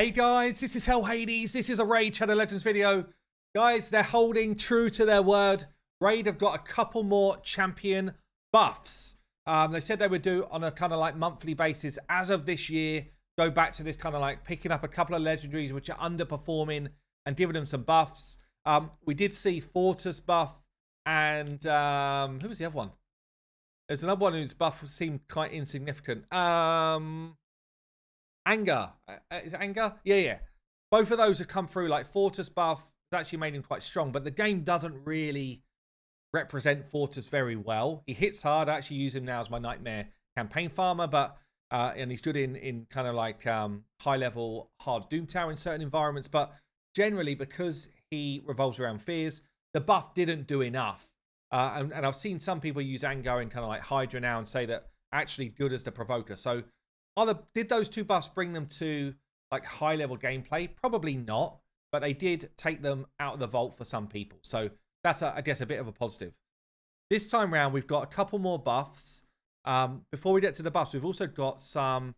Hey guys, this is Hell Hades. This is a Raid Shadow Legends video. Guys, they're holding true to their word. Raid have got a couple more champion buffs. They said they would do on a kind of like monthly basis as of this year. Go back to this kind of like picking up a couple of legendaries which are underperforming and giving them some buffs. We did see Fortus buff and who was the other one? There's another one whose buff seemed quite insignificant. Anger. Is it Anger? Yeah. Both of those have come through. Like Fortus buff has actually made him quite strong, but the game doesn't really represent Fortus very well. He hits hard. I actually use him now as my nightmare campaign farmer, but and he's good in kind of like high level hard Doom Tower in certain environments. But generally, because he revolves around fears, the buff didn't do enough. And I've seen some people use Anger in kind of like Hydra now and say that actually good as the provoker. So did those two buffs bring them to like high level gameplay? Probably not, but they did take them out of the vault for some people. So that's, I guess, a bit of a positive. This time round, we've got a couple more buffs. Before we get to the buffs, we've also got some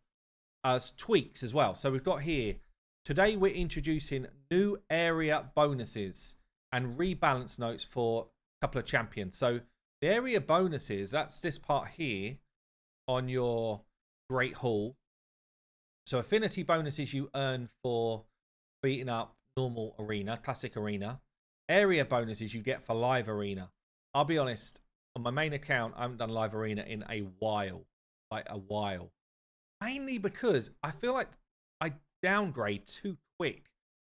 tweaks as well. So we've got here, today we're introducing new area bonuses and rebalance notes for a couple of champions. So the area bonuses, that's this part here on your Great Hall. So affinity bonuses you earn for beating up normal arena, classic arena. Area bonuses you get for live arena. I'll be honest, on my main account, I haven't done live arena in a while. Like a while. Mainly because I feel like I downgrade too quick.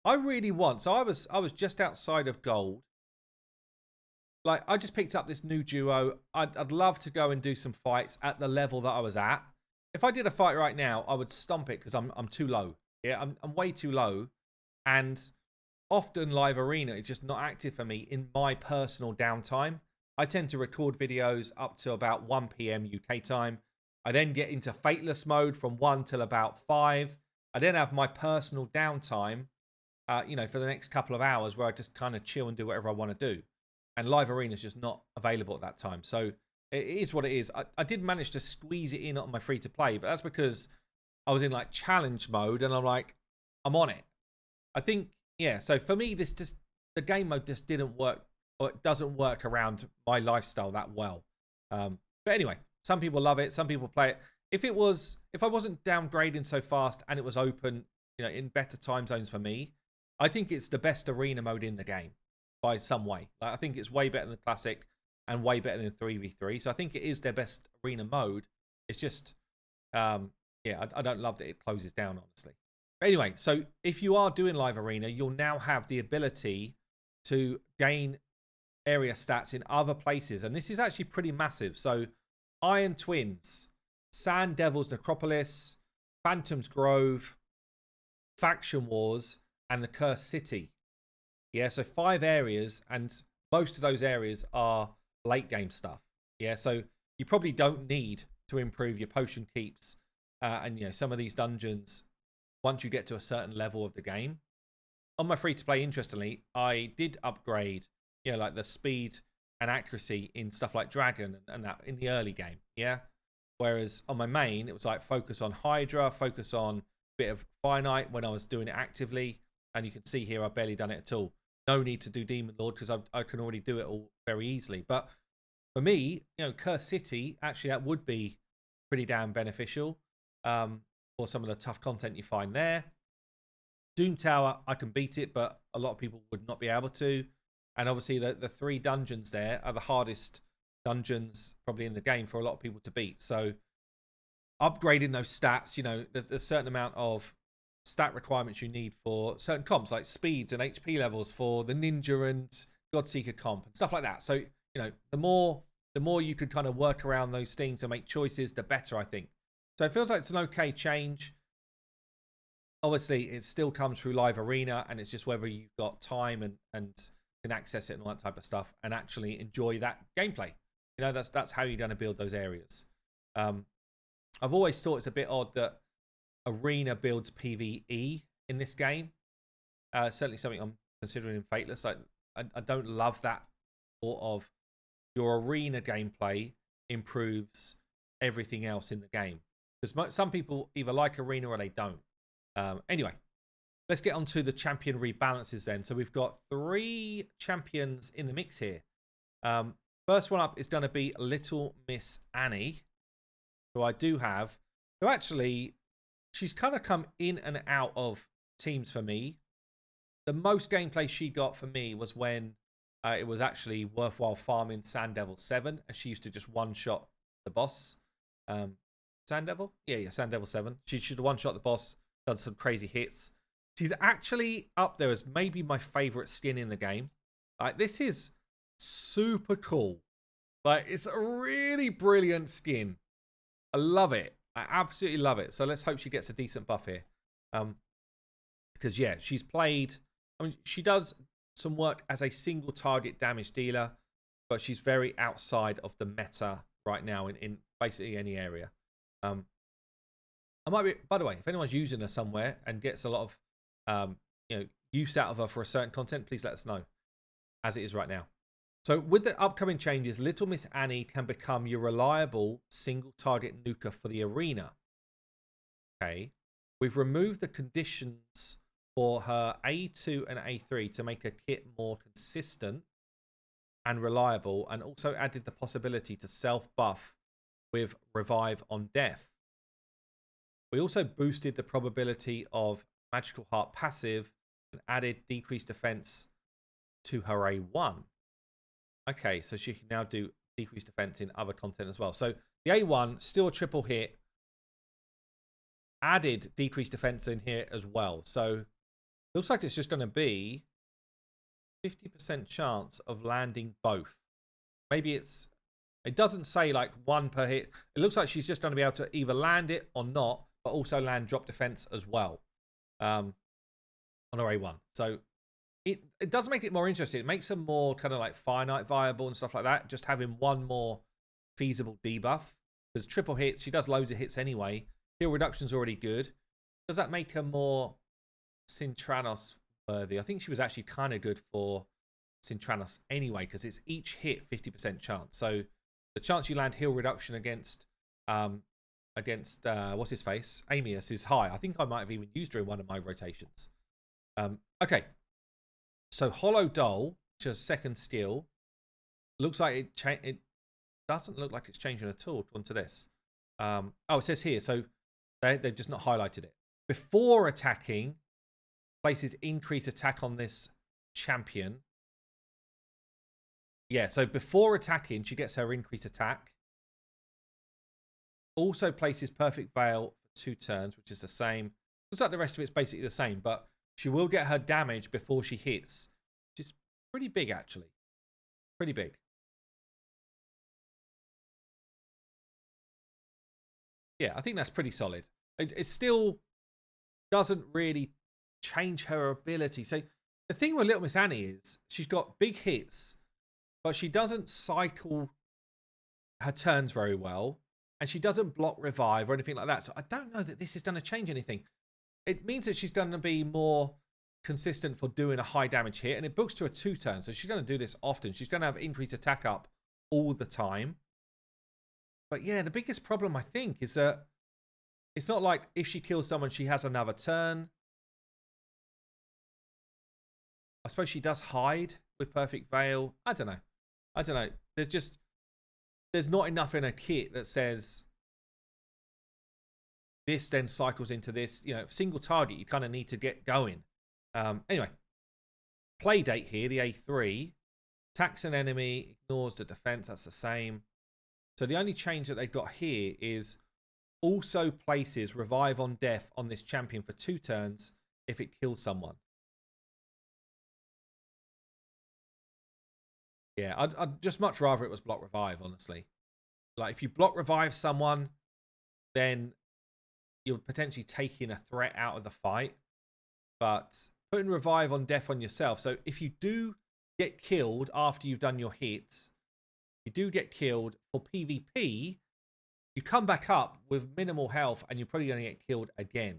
I really want, so I was just outside of gold. Like I just picked up this new duo. I'd love to go and do some fights at the level that I was at. If I did a fight right now, I would stomp it because I'm too low. Yeah, I'm way too low. And often live arena is just not active for me in my personal downtime. I tend to record videos up to about 1 p.m. UK time. I then get into Fateless mode from 1 till about 5. I then have my personal downtime, for the next couple of hours where I just kind of chill and do whatever I want to do. And live arena is just not available at that time. So it is what it is. I did manage to squeeze it in on my free to play, but that's because I was in like challenge mode and I'm on it. I think, yeah. So for me, the game mode just didn't work, or it doesn't work around my lifestyle that well. But anyway, some people love it. Some people play it. If I wasn't downgrading so fast and it was open, in better time zones for me, I think it's the best arena mode in the game by some way. Like, I think it's way better than classic and way better than 3v3. So I think it is their best arena mode. It's just, I don't love that it closes down, honestly. But anyway, so if you are doing live arena, you'll now have the ability to gain area stats in other places. And this is actually pretty massive. So Iron Twins, Sand Devils Necropolis, Phantom's Grove, Faction Wars, and the Cursed City. Yeah, so 5 areas, and most of those areas are late game stuff. Yeah, so you probably don't need to improve your potion keeps and some of these dungeons once you get to a certain level of the game. On my free to play, interestingly, I did upgrade like the speed and accuracy in stuff like Dragon and that in the early game. Yeah, whereas on my main it was like focus on Hydra, focus on a bit of Finite when I was doing it actively, and you can see here I've barely done it at all. No need to do Demon Lord because I can already do it all very easily. But for me, Cursed City, actually that would be pretty damn beneficial for some of the tough content you find there. Doom Tower, I can beat it, but a lot of people would not be able to. And obviously the 3 dungeons there are the hardest dungeons probably in the game for a lot of people to beat. So upgrading those stats, there's a certain amount of stat requirements you need for certain comps, like speeds and HP levels for the Ninja and Godseeker comp and stuff like that. So, the more you could kind of work around those things and make choices, the better, I think. So it feels like it's an okay change. Obviously, it still comes through live arena, and it's just whether you've got time and can access it and all that type of stuff and actually enjoy that gameplay. That's how you're going to build those areas. I've always thought it's a bit odd that arena builds PvE in this game. Certainly something I'm considering in Fateless. I don't love that thought of your arena gameplay improves everything else in the game, because some people either like arena or they don't. Anyway, let's get on to the champion rebalances then. So we've got 3 champions in the mix here. First one up is going to be Little Miss Annie, who I do have. So actually, she's kind of come in and out of teams for me. The most gameplay she got for me was when it was actually worthwhile farming Sand Devil 7, and she used to just one-shot the boss. Sand Devil? Yeah, Sand Devil 7. She should have one-shot the boss, done some crazy hits. She's actually up there as maybe my favorite skin in the game. Like, this is super cool. Like, it's a really brilliant skin. I love it. I absolutely love it. So let's hope she gets a decent buff here. Because, yeah, she's played... I mean, she does some work as a single target damage dealer, but she's very outside of the meta right now in basically any area. I might be... By the way, if anyone's using her somewhere and gets a lot of use out of her for a certain content, please let us know, as it is right now. So with the upcoming changes, Little Miss Annie can become your reliable single target nuker for the arena. Okay. We've removed the conditions for her A2 and A3 to make her kit more consistent and reliable, and also added the possibility to self-buff with Revive on Death. We also boosted the probability of Magical Heart passive and added decreased defense to her A1. Okay, so she can now do decreased defense in other content as well. So the A1, still a triple hit, added decreased defense in here as well. So looks like it's just going to be 50% chance of landing both. Maybe it doesn't say like 1 per hit. It looks like she's just going to be able to either land it or not, but also land drop defense as well on her A1. So it does make it more interesting. It makes them more kind of like finite viable and stuff like that. Just having one more feasible debuff. Because triple hits, she does loads of hits anyway. Heal reduction's already good. Does that make her more Cintranos worthy? I think she was actually kind of good for Cintranos anyway, because it's each hit 50% chance. So the chance you land heal reduction against what's his face, Amius, is high. I think I might have even used her in one of my rotations. Okay, so Hollow Doll, which is second skill, looks like it doesn't look like it's changing at all onto this. Oh, it says here, so they've just not highlighted it. Before attacking, places increase attack on this champion. Yeah, so before attacking, she gets her increased attack. Also places Perfect Veil for 2 turns, which is the same. Looks like the rest of it's basically the same, but she will get her damage before she hits, which is pretty big, actually. Pretty big. Yeah, I think that's pretty solid. It still doesn't really change her ability. So the thing with Little Miss Annie is she's got big hits, but she doesn't cycle her turns very well, and she doesn't block revive or anything like that. So I don't know that this is going to change anything. It means that she's going to be more consistent for doing a high damage hit, and it books to a 2 turn, so she's going to do this often. She's going to have increased attack up all the time. But yeah, the biggest problem, I think, is that it's not like if she kills someone, she has another turn. I suppose she does hide with Perfect Veil. I don't know. There's not enough in a kit that says this then cycles into this. You know, single target, you kind of need to get going. Anyway, play date here, the A3. Attacks an enemy, ignores the defense. That's the same. So the only change that they've got here is also places Revive on Death on this champion for 2 turns if it kills someone. Yeah, I'd just much rather it was block revive, honestly. Like, if you block revive someone, then you're potentially taking a threat out of the fight. But putting revive on death on yourself. So if you do get killed after you've done your hits, you do get killed for PvP, you come back up with minimal health and you're probably going to get killed again.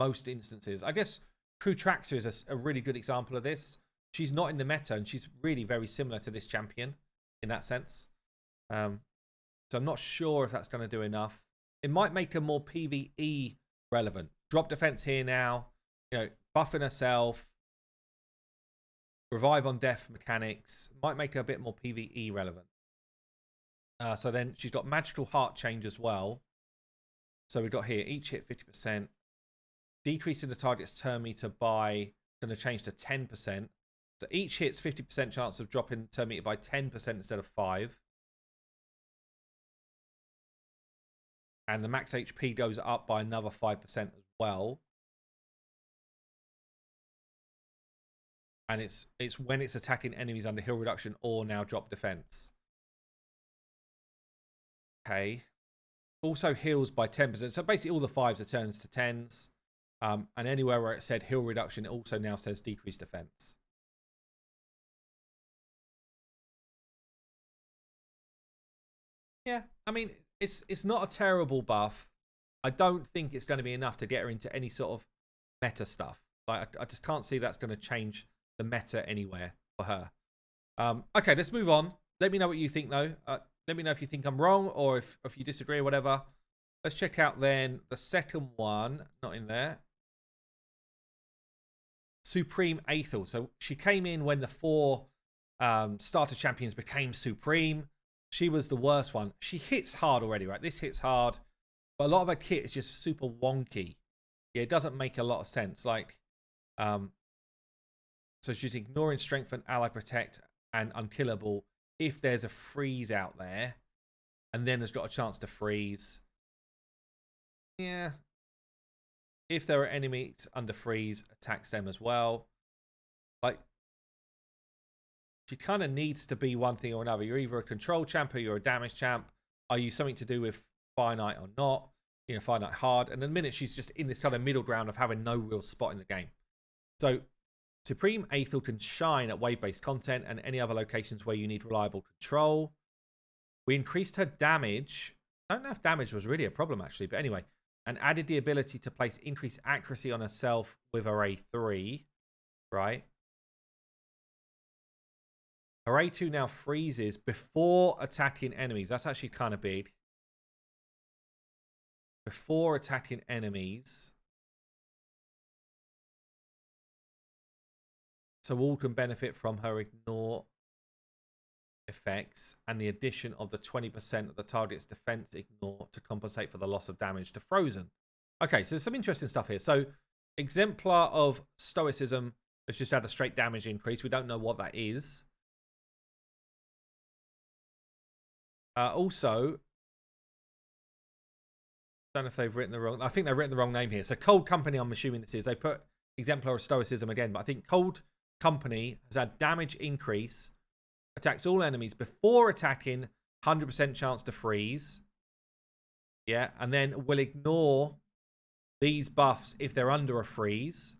Most instances. I guess Crew Traxxer is a really good example of this. She's not in the meta, and she's really very similar to this champion in that sense. So I'm not sure if that's going to do enough. It might make her more PvE relevant. Drop defense here now. You know, buffing herself. Revive on death mechanics. Might make her a bit more PvE relevant. So then she's got magical heart change as well. So we've got here each hit 50%. Decreasing the target's turn meter by going to change to 10%. So each hit's 50% chance of dropping turn meter by 10% instead of 5. And the max HP goes up by another 5% as well. And it's when it's attacking enemies under heal reduction or now drop defense. Okay. Also heals by 10%. So basically all the 5s are turns to 10s. And anywhere where it said heal reduction, it also now says decreased defense. Yeah, I mean, it's not a terrible buff. I don't think it's going to be enough to get her into any sort of meta stuff. Like, I just can't see that's going to change the meta anywhere for her. Okay, let's move on. Let me know what you think, though. Let me know if you think I'm wrong or if you disagree or whatever. Let's check out then the second one. Not in there. Supreme Aethel. So she came in when the 4 starter champions became Supreme. She was the worst one. She hits hard already, right? This hits hard. But a lot of her kit is just super wonky. Yeah, it doesn't make a lot of sense. Like, so she's ignoring Strengthen, Ally Protect, and Unkillable if there's a freeze out there. And then has got a chance to freeze. Yeah. If there are enemies under freeze, attacks them as well. Like, she kind of needs to be one thing or another. You're either a control champ or you're a damage champ. Are you something to do with finite or not? You know, finite hard. And the minute she's just in this kind of middle ground of having no real spot in the game. So Supreme Aethel can shine at wave-based content and any other locations where you need reliable control. We increased her damage. I don't know if damage was really a problem, actually. But anyway, and added the ability to place increased accuracy on herself with her A3. Right? Her A2 now freezes before attacking enemies. That's actually kind of big. Before attacking enemies. So all can benefit from her ignore effects and the addition of the 20% of the target's defense ignore to compensate for the loss of damage to Frozen. Okay, so there's some interesting stuff here. So Exemplar of Stoicism has just had a straight damage increase. We don't know what that is. Also, don't know if they've written the wrong. I think they've written the wrong name here. So Cold Company, I'm assuming this is. They put Exemplar of Stoicism again, but I think Cold Company has had damage increase, attacks all enemies before attacking, 100% chance to freeze. Yeah, and then will ignore these buffs if they're under a freeze,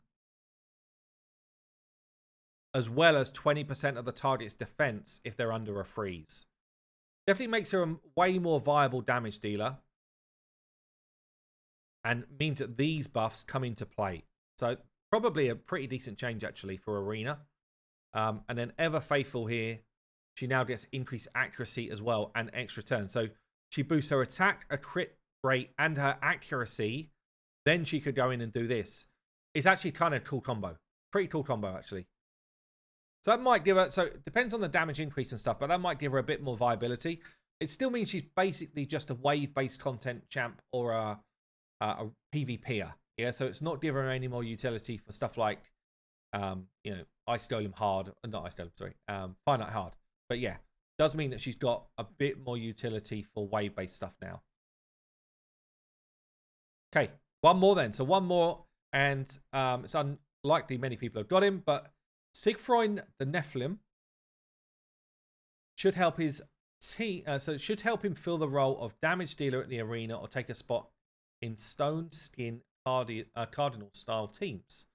as well as 20% of the target's defense if they're under a freeze. Definitely makes her a way more viable damage dealer. And means that these buffs come into play. So probably a pretty decent change actually for Arena. And then Ever Faithful here. She now gets increased accuracy as well and extra turn. So she boosts her attack, a crit rate, and her accuracy. Then she could go in and do this. It's actually kind of a cool combo. Pretty cool combo actually. So that might give her, so it depends on the damage increase and stuff, but that might give her a bit more viability. It still means she's basically just a wave-based content champ or a PvPer. Yeah, so it's not giving her any more utility for stuff like, you know, Ice Golem hard, not Ice Golem, sorry, Finite hard. But yeah, does mean that she's got a bit more utility for wave-based stuff now. Okay, one more then. So one more, and it's unlikely many people have got him, but Sigfroin the Nephilim should help his team. So it should help him fill the role of damage dealer at the arena or take a spot in Stone Skin Cardinal style teams.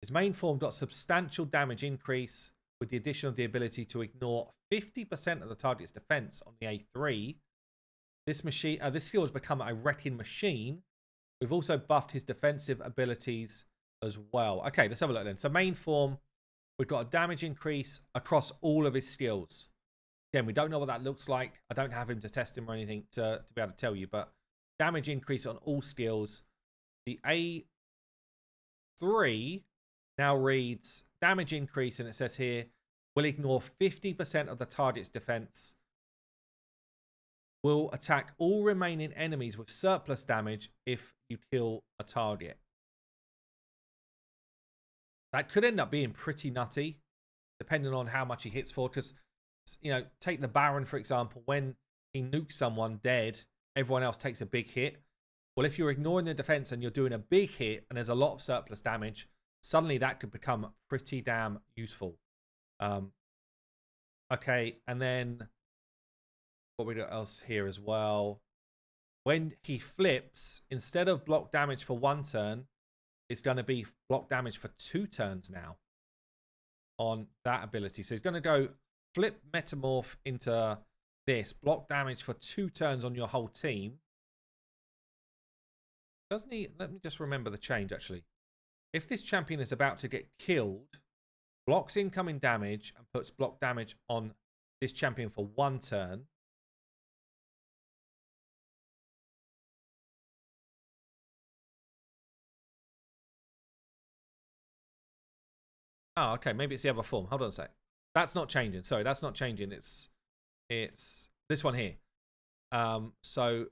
His main form got substantial damage increase with the addition of the ability to ignore 50% of the target's defense on the A3. This skill has become a wrecking machine. We've also buffed his defensive abilities as well. Okay, let's have a look then. So main form, we've got a damage increase across all of his skills. Again, we don't know what that looks like. I don't have him to test him or anything to be able to tell you, but damage increase on all skills. The A3 now reads damage increase, and it says here, will ignore 50% of the target's defense. Will attack all remaining enemies with surplus damage if you kill a target. That could end up being pretty nutty, depending on how much he hits for. Because, you know, take the Baron, for example. When he nukes someone dead, everyone else takes a big hit. Well, if you're ignoring the defense and you're doing a big hit and there's a lot of surplus damage, suddenly that could become pretty damn useful. Okay, and then what we got else here as well? When he flips, instead of block damage for 1 turn, it's going to be block damage for 2 turns now on that ability. So he's going to go flip Metamorph into this, block damage for 2 turns on your whole team. Doesn't he? Let me just remember the change, actually. If this champion is about to get killed, blocks incoming damage and puts block damage on this champion for 1 turn. Oh, okay. Maybe it's the other form. Hold on a sec. That's not changing. Sorry, that's not changing. It's this one here. So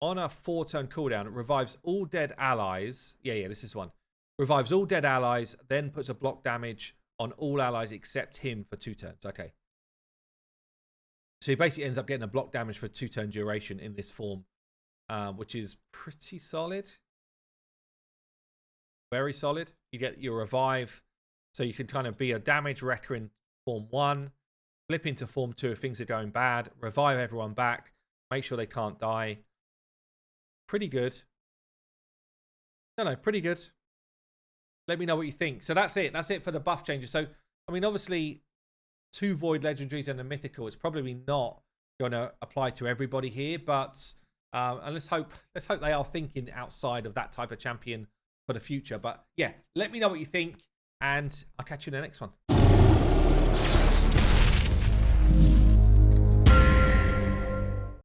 on a 4-turn cooldown, it revives all dead allies. Yeah, this is one. Revives all dead allies, then puts a block damage on all allies except him for 2 turns. Okay. So he basically ends up getting a block damage for 2-turn duration in this form, which is pretty solid. Very solid. You get your revive, so you can kind of be a damage wrecker in Form 1, flip into Form 2 if things are going bad, revive everyone back, make sure they can't die. Pretty good. No, pretty good. Let me know what you think. So that's it. That's it for the buff changes. So, I mean, obviously, 2 Void Legendaries and a Mythical, it's probably not going to apply to everybody here, but and let's hope they are thinking outside of that type of champion for the future. But yeah, let me know what you think, and I'll catch you in the next one.